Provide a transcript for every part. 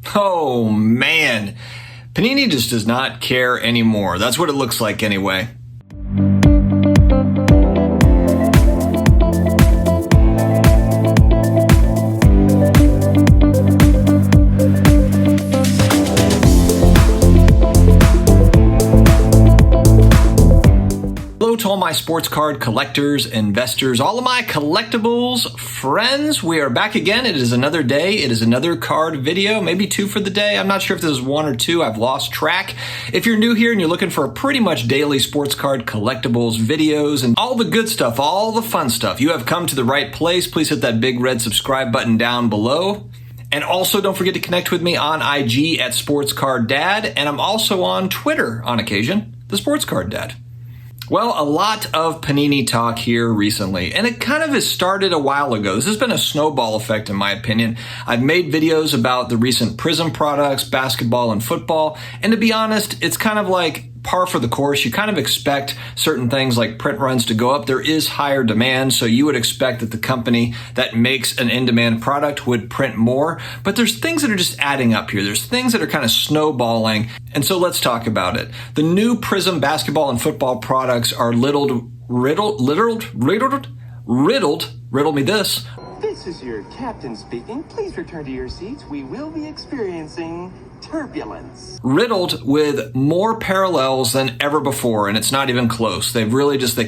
Oh man, Panini just does not care anymore. That's what it looks like anyway. Hello to all my sports card collectors, investors, all of my collectibles friends. We are back again. It is another day. It is another card video, maybe two for the day. I'm not sure if this is one or two. I've lost track. If you're new here and you're looking for pretty much daily sports card collectibles videos and all the good stuff, all the fun stuff, you have come to the right place. Please hit that big red subscribe button down below. And also don't forget to connect with me on IG at SportsCardDad. And I'm also on Twitter on occasion, the Sports Card Dad. Well, a lot of Panini talk here recently, and it kind of has started a while ago. This has been a snowball effect, in my opinion. I've made videos about the recent Prism products, basketball and football, and to be honest, it's kind of like par for the course. You kind of expect certain things like print runs to go up. There is higher demand, so you would expect that the company that makes an in-demand product would print more. But there's things that are just adding up here. There's things that are kind of snowballing, and so let's talk about it. The new Prism basketball and football products are riddled me this. This is your captain speaking. Please return to your seats. We will be experiencing turbulence. Riddled with more parallels than ever before, and it's not even close. They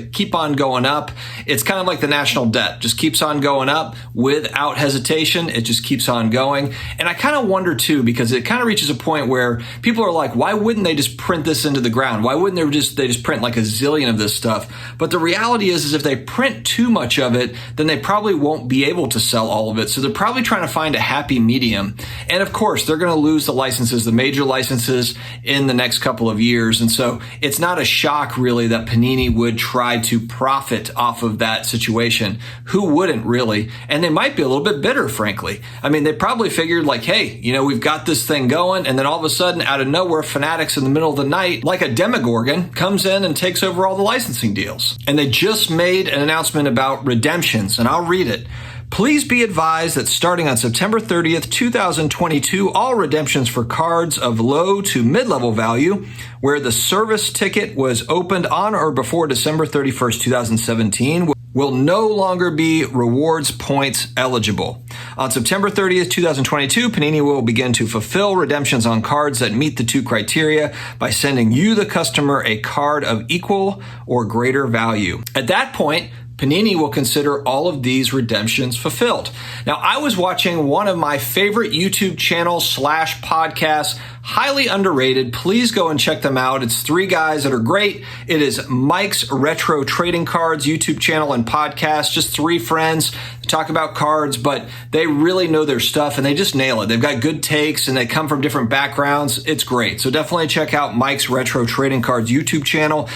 keep on going up. It's kind of like the national debt, just keeps on going up without hesitation. It just keeps on going. And I kind of wonder too, because it kind of reaches a point where people are like, why wouldn't they just print this into the ground? Why wouldn't they just print like a zillion of this stuff? But the reality is if they print too much of it, then they probably won't be able to sell all of it. So they're probably trying to find a happy medium. And of course, they're going to lose the licenses, the major licenses, in the next couple of years. And so it's not a shock really that Panini would try to profit off of that situation. Who wouldn't really? And they might be a little bit bitter, frankly. I mean, they probably figured like, hey, we've got this thing going. And then all of a sudden, out of nowhere, Fanatics in the middle of the night, like a demogorgon, comes in and takes over all the licensing deals. And they just made an announcement about redemptions, and I'll read it. Please be advised that starting on September 30th, 2022, all redemptions for cards of low to mid-level value where the service ticket was opened on or before December 31st, 2017 will no longer be rewards points eligible. On September 30th, 2022, Panini will begin to fulfill redemptions on cards that meet the two criteria by sending you, the customer, a card of equal or greater value. At that point, Panini will consider all of these redemptions fulfilled. Now, I was watching one of my favorite YouTube channels / podcasts, highly underrated. Please go and check them out. It's three guys that are great. It is Mike's Retro Trading Cards YouTube channel and podcast. Just three friends talk about cards, but they really know their stuff and they just nail it. They've got good takes and they come from different backgrounds. It's great. So definitely check out Mike's Retro Trading Cards YouTube channel.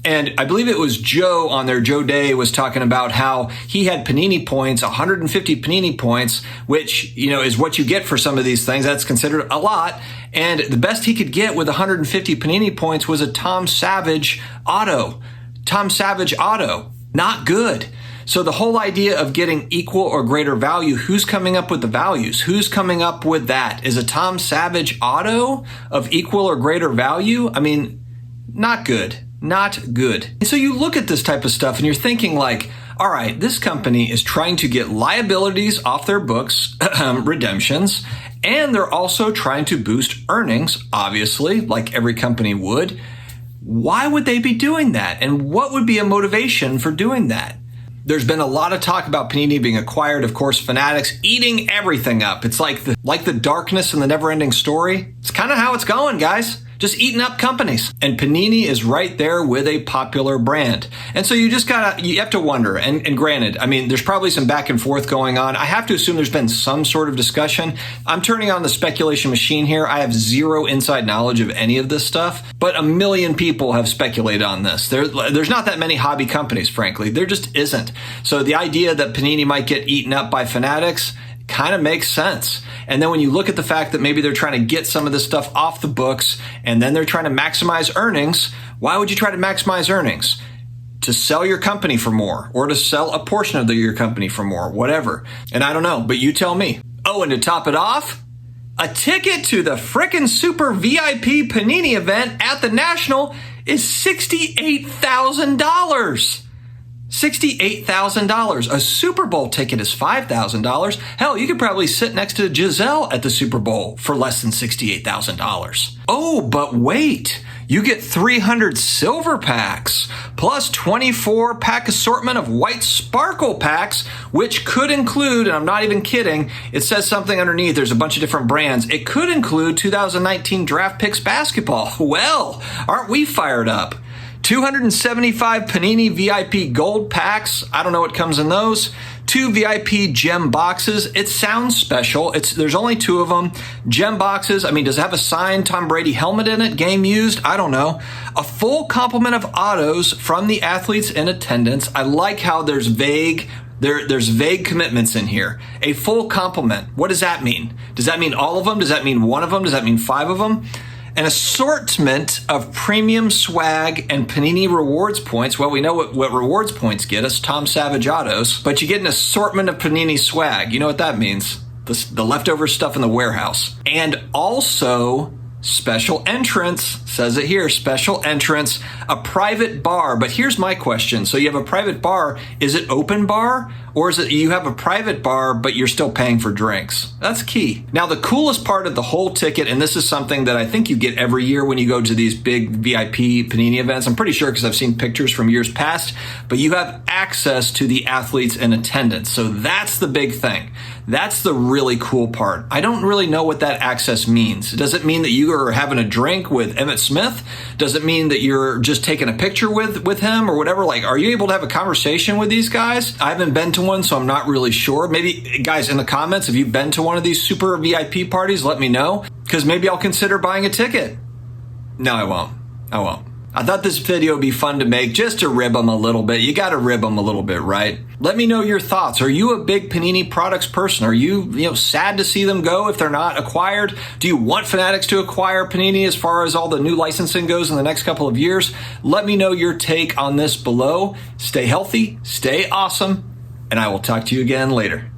And I believe it was Joe on there, Joe Day, was talking about how he had Panini points, 150 Panini points, which, is what you get for some of these things. That's considered a lot. And the best he could get with 150 Panini points was a Tom Savage auto. Tom Savage auto. Not good. So the whole idea of getting equal or greater value, who's coming up with the values? Who's coming up with that? Is a Tom Savage auto of equal or greater value? I mean, not good. Not good. And so you look at this type of stuff and you're thinking like, all right, this company is trying to get liabilities off their books, redemptions, and they're also trying to boost earnings, obviously, like every company would. Why would they be doing that? And what would be a motivation for doing that? There's been a lot of talk about Panini being acquired. Of course, Fanatics eating everything up. It's like the darkness in the never-ending story. It's kind of how it's going, guys. Just eating up companies. And Panini is right there with a popular brand. And so you have to wonder, and granted, I mean, there's probably some back and forth going on. I have to assume there's been some sort of discussion. I'm turning on the speculation machine here. I have zero inside knowledge of any of this stuff, but a million people have speculated on this. There's not that many hobby companies, frankly. There just isn't. So the idea that Panini might get eaten up by Fanatics kind of makes sense. And then when you look at the fact that maybe they're trying to get some of this stuff off the books and then they're trying to maximize earnings, why would you try to maximize earnings? To sell your company for more or to sell a portion of your company for more, whatever. And I don't know, but you tell me. Oh, and to top it off, A ticket to the frickin' super VIP Panini event at the National is $68,000. $68,000. A Super Bowl ticket is $5,000. Hell, you could probably sit next to Giselle at the Super Bowl for less than $68,000. Oh, but wait. You get 300 silver packs, plus 24 pack assortment of white sparkle packs, which could include, and I'm not even kidding, it says something underneath, there's a bunch of different brands. It could include 2019 draft picks basketball. Well, aren't we fired up? 275 Panini VIP gold packs. I don't know what comes in those. 2 VIP gem boxes. It sounds special. There's only 2 of them. Gem boxes. I mean, does it have a signed Tom Brady helmet in it? Game used? I don't know. A full complement of autos from the athletes in attendance. I like how there's vague commitments in here. A full complement. What does that mean? Does that mean all of them? Does that mean one of them? Does that mean 5 of them? An assortment of premium swag and Panini rewards points. Well, we know what rewards points get us, Tom Savage autos, but you get an assortment of Panini swag. You know what that means? The leftover stuff in the warehouse. And also special entrance, says it here, special entrance, a private bar. But here's my question. So you have a private bar. Is it open bar? Or is it you have a private bar, but you're still paying for drinks? That's key. Now, the coolest part of the whole ticket, and this is something that I think you get every year when you go to these big VIP Panini events. I'm pretty sure because I've seen pictures from years past, but you have access to the athletes in attendance. So that's the big thing. That's the really cool part. I don't really know what that access means. Does it mean that you are having a drink with Emmitt Smith? Does it mean that you're just taking a picture with him or whatever? Like, are you able to have a conversation with these guys? I haven't been to one, so I'm not really sure. Maybe, guys, in the comments, if you've been to one of these super VIP parties, let me know, because maybe I'll consider buying a ticket. No, I won't. I thought this video would be fun to make just to rib them a little bit. You got to rib them a little bit, right? Let me know your thoughts. Are you a big Panini products person? Are you sad to see them go if they're not acquired? Do you want Fanatics to acquire Panini as far as all the new licensing goes in the next couple of years? Let me know your take on this below. Stay healthy, stay awesome, and I will talk to you again later.